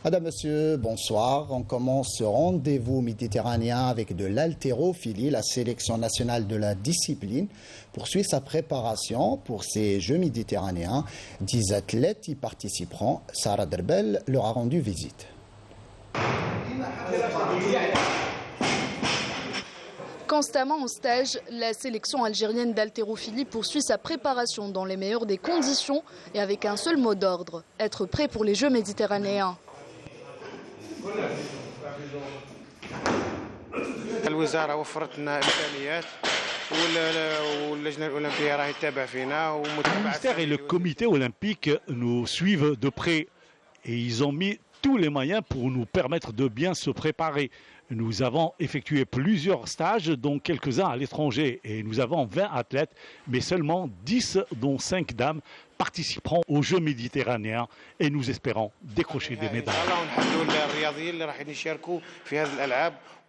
Madame, Monsieur, bonsoir. On commence ce rendez-vous méditerranéen avec de l'haltérophilie. La sélection nationale de la discipline poursuit sa préparation pour ces Jeux méditerranéens. 10 athlètes y participeront. Sarah Derbel leur a rendu visite. Constamment en stage, la sélection algérienne d'haltérophilie poursuit sa préparation dans les meilleures des conditions et avec un seul mot d'ordre, être prêt pour les Jeux méditerranéens. Le ministère et le comité olympique nous suivent de près et ils ont mis tous les moyens pour nous permettre de bien se préparer. Nous avons effectué plusieurs stages, dont quelques-uns à l'étranger. Et nous avons 20 athlètes, mais seulement 10, dont 5 dames, participeront aux Jeux méditerranéens. Et nous espérons décrocher des médailles.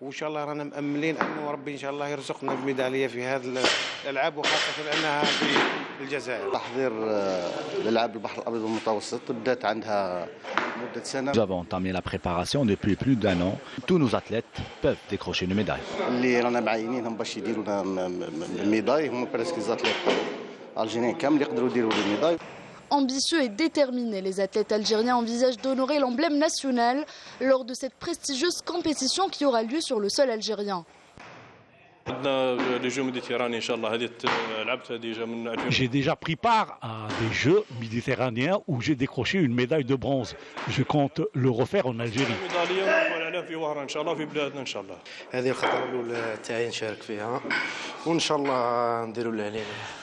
وان شاء الله رانا مأملين انه ربي ان شاء الله يرزقنا بميداليه في هذه الالعاب وخاصه انها في الجزائر. تحضير الالعاب البحر الابيض المتوسط بدات عندها مده سنه. Nous avons entamé la préparation depuis plus d'un an. Tous nos athlètes peuvent décrocher une médaille. اللي رانا معينينهم باش يديروا لنا الميداي هم بريسك زاتليت الجيريان كامل يقدروا يديروا الميداي. Ambitieux et déterminés, les athlètes algériens envisagent d'honorer l'emblème national lors de cette prestigieuse compétition qui aura lieu sur le sol algérien. J'ai déjà pris part à des Jeux méditerranéens où j'ai décroché une médaille de bronze. Je compte le refaire en Algérie.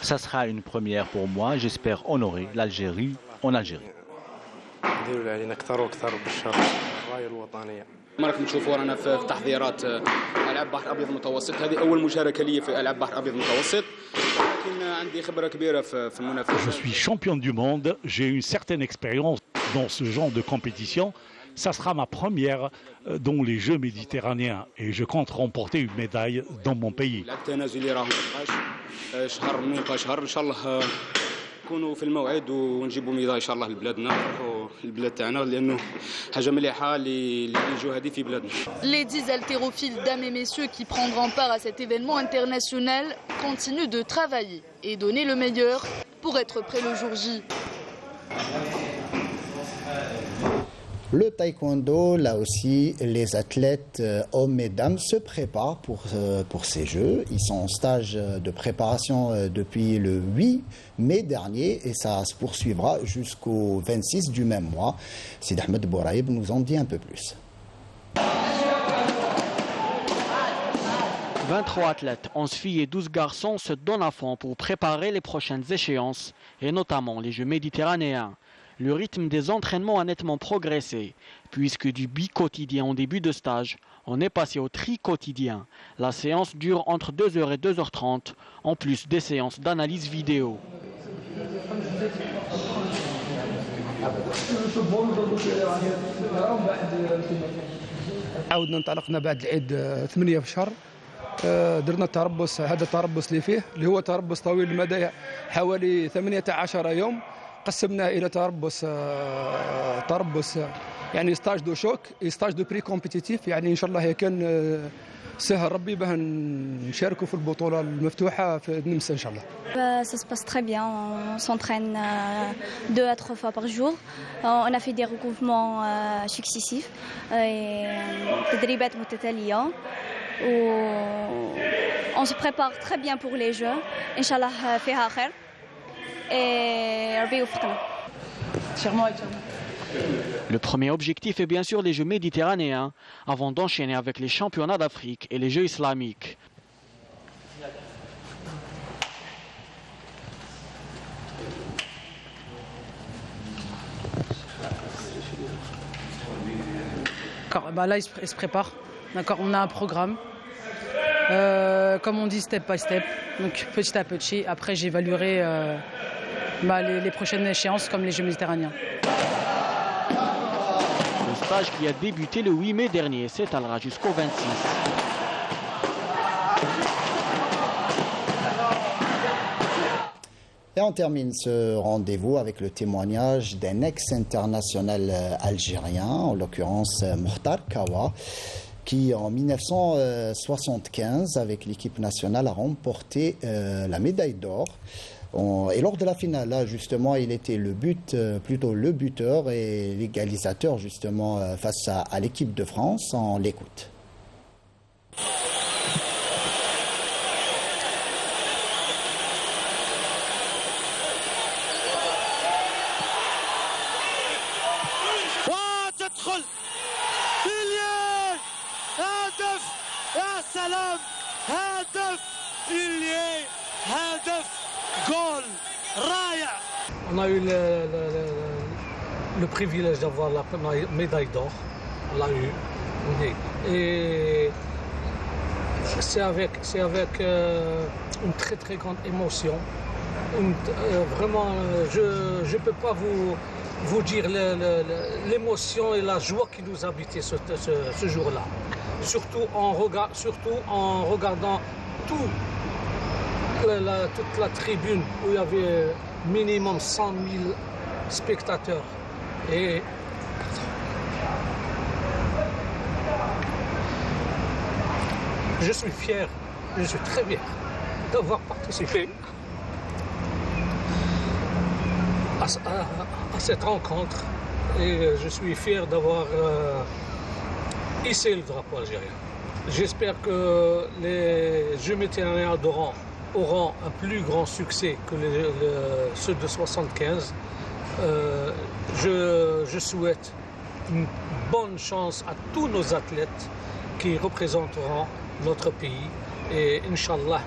Ça sera une première pour moi. J'espère honorer l'Algérie en Algérie. راكم تشوفوا رانا في تحضيرات العاب بحر ابيض المتوسط. هذه اول مشاركه لي في العاب بحر ابيض المتوسط لكن عندي خبره كبيره في المنافسه. Je suis champion du monde, j'ai une certaine expérience dans ce genre de compétition. Ça sera ma première dans les Jeux méditerranéens et je compte remporter une médaille dans mon pays. نكونوا في الموعد ونجيبوا ميداي ان شاء الله لبلادنا البلاد تاعنا لانه حاجه مليحه اللي يجوا هذه في بلادنا. Les 10 haltérophiles dames et messieurs qui prendront part à cet événement international continuent de travailler et donner le meilleur pour être prêts le jour J. Le taekwondo, là aussi, les athlètes hommes et dames se préparent pour ces Jeux. Ils sont en stage de préparation depuis le 8 mai dernier et ça se poursuivra jusqu'au 26 du même mois. Sid Ahmed Bouraïb nous en dit un peu plus. 23 athlètes, 11 filles et 12 garçons se donnent à fond pour préparer les prochaines échéances et notamment les Jeux méditerranéens. Le rythme des entraînements a nettement progressé, puisque du bi-quotidien en début de stage, on est passé au tri-quotidien. La séance dure entre 2h et 2h30, en plus des séances d'analyse vidéo. عاودنا انطلقنا بعد العيد 8 في الشهر. درنا التربص، هذا التربص اللي فيه اللي هو تربص طويل المدى حوالي 18 يوم. قسمناه الى تربص يعني ستاج دو شوك ستاج دو بري كومبيتيتيف. يعني ان شاء الله كان سهل ربي باه نشاركوا في البطوله المفتوحه في النمسا ان شاء الله. Ça se passe très bien, on s'entraîne 2 à 3 fois par jour. On a fait des regroupements successifs et تدريبات متتاليه. On se prépare très bien pour les Jeux. ان شاء الله فيها خير. Le premier objectif est bien sûr les Jeux méditerranéens, avant d'enchaîner avec les championnats d'Afrique et les Jeux islamiques. Là, il se prépare. D'accord, on a un programme. Comme on dit, step by step. Donc petit à petit. Après, j'évaluerai les prochaines échéances comme les Jeux méditerranéens. Le stage qui a débuté le 8 mai dernier s'étalera jusqu'au 26. Et on termine ce rendez-vous avec le témoignage d'un ex-international algérien, en l'occurrence Mokhtar Kawa, qui en 1975, avec l'équipe nationale, a remporté la médaille d'or. Et lors de la finale, là, justement, il était le buteur et l'égalisateur, justement, face à l'équipe de France. On l'écoute. On a eu le privilège d'avoir la médaille d'or. On l'a eu. Et c'est avec une très très grande émotion. Vraiment, je ne peux pas vous dire l'émotion et la joie qui nous habitait ce jour-là. Surtout en regardant toute la tribune où il y avait minimum 100 000 spectateurs. Et je suis fier, je suis très fier d'avoir participé à cette rencontre et je suis fier d'avoir hissé le drapeau algérien. J'espère que les Jeux méditerranéens auront un plus grand succès que ceux de 75. Je souhaite une bonne chance à tous nos athlètes qui représenteront notre pays et Inch'Allah,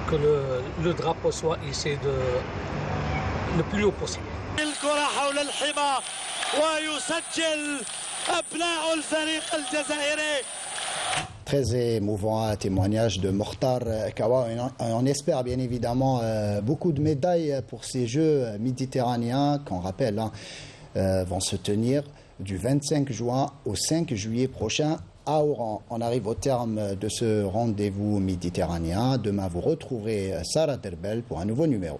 que le drapeau soit hissé le plus haut possible. Très émouvant témoignage de Mokhtar Kawa. On espère bien évidemment beaucoup de médailles pour ces Jeux méditerranéens qu'on rappelle vont se tenir du 25 juin au 5 juillet prochain à Oran. On arrive au terme de ce rendez-vous méditerranéen. Demain, vous retrouverez Sarah Terbel pour un nouveau numéro.